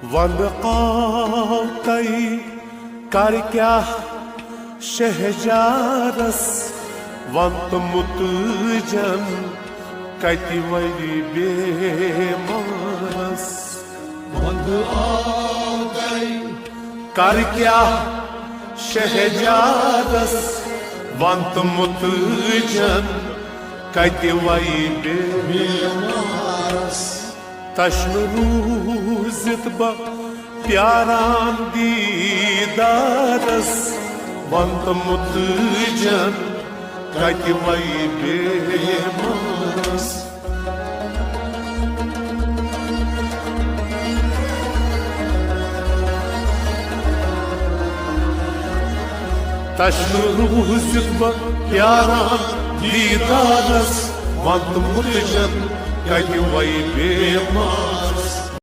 वंदकाई कर क्या शहजारस वंत मुतजन कति वरी बेमारस वंदकाई कर क्या शहजारस वंत मुतजन कति वरी बेमारस तश्न रूजित ब प्यारान दीदारस वंत मुतजन कति वरी बेमारस तश्न रूजित ब प्यारान दीदारस वंत मुतजन कति वरी बेमारस